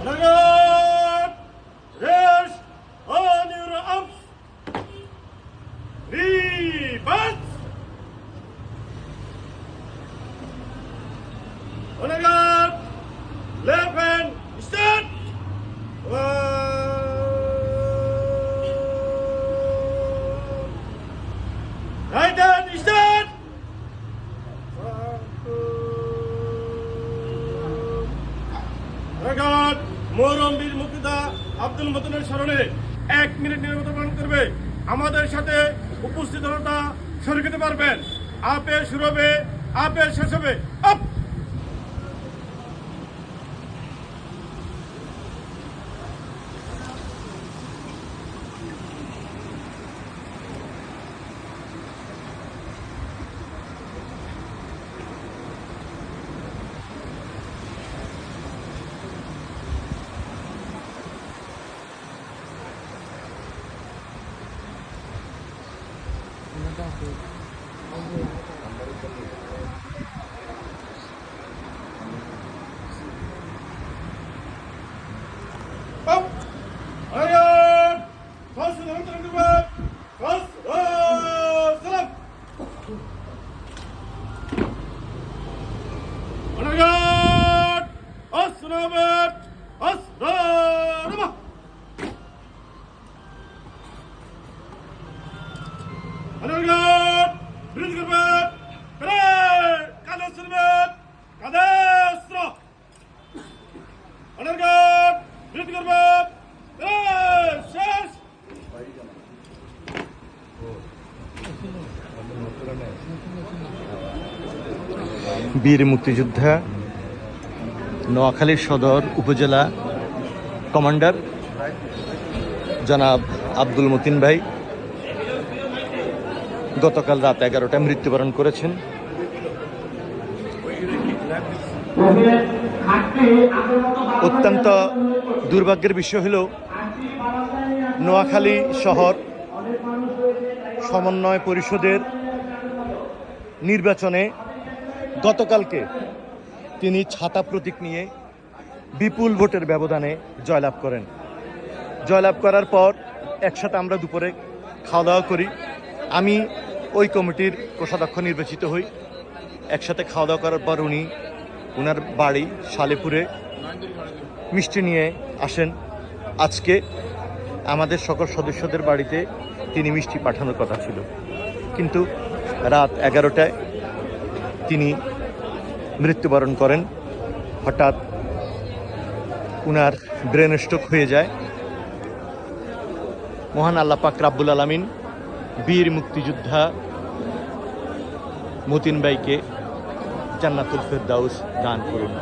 Alert! Rest on your arms. Reverse. Alert! Left hand start. Right hand start. Record. মোহরম বীর মুক্তিযোদ্ধা আব্দুল মতিনের স্মরণে 1 minute নীরবতা পালন করবে। আমাদের সাথে উপস্থিত হওয়াটা শরীক হতে পারবেন। আপে শুরু হবে, আপে শেষ হবে। Up Up! Ayat! Fast and hunter and back! Fast! Salam! Ayat! As-salamat! As-salama! Ayat! Breathe your back! Pray! Kada salamat! Kada asra! Ayat! Breathe your back! শেষ বীর মুক্তিযোদ্ধা নোয়াখালী সদর উপজেলা কমান্ডার জনাব আব্দুল মতিন ভাই গতকাল রাত 11টায় মৃত্যুবরণ করেছেন। অত্যন্ত দুর্ভাগ্যের বিষয় হল নোয়াখালী শহর সমন্বয় পরিষদের নির্বাচনে গতকালকে তিনি ছাতা প্রতীক নিয়ে বিপুল ভোটের ব্যবধানে জয়লাভ করেন। জয়লাভ করার পর একসাথে আমরা দুপুরে খাওয়া দাওয়া করি। আমি ওই কমিটির কোষাধ্যক্ষ নির্বাচিত হই। একসাথে খাওয়া দাওয়া করার পর ওনার বাড়ি সালেপুরে মিষ্টি নিয়ে আসেন। আজকে আমাদের সকল সদস্যদের বাড়িতে তিনি মিষ্টি পাঠানোর কথা ছিল, কিন্তু রাত 11টায় তিনি মৃত্যুবরণ করেন। হঠাৎ উনার ব্রেন স্ট্রোক হয়ে যায়। মহান আল্লাহ পাক রাব্বুল আলামিন বীর মুক্তিযোদ্ধা মতিন ভাইকে জান্নাতুল ফেরদাউস দান করুন।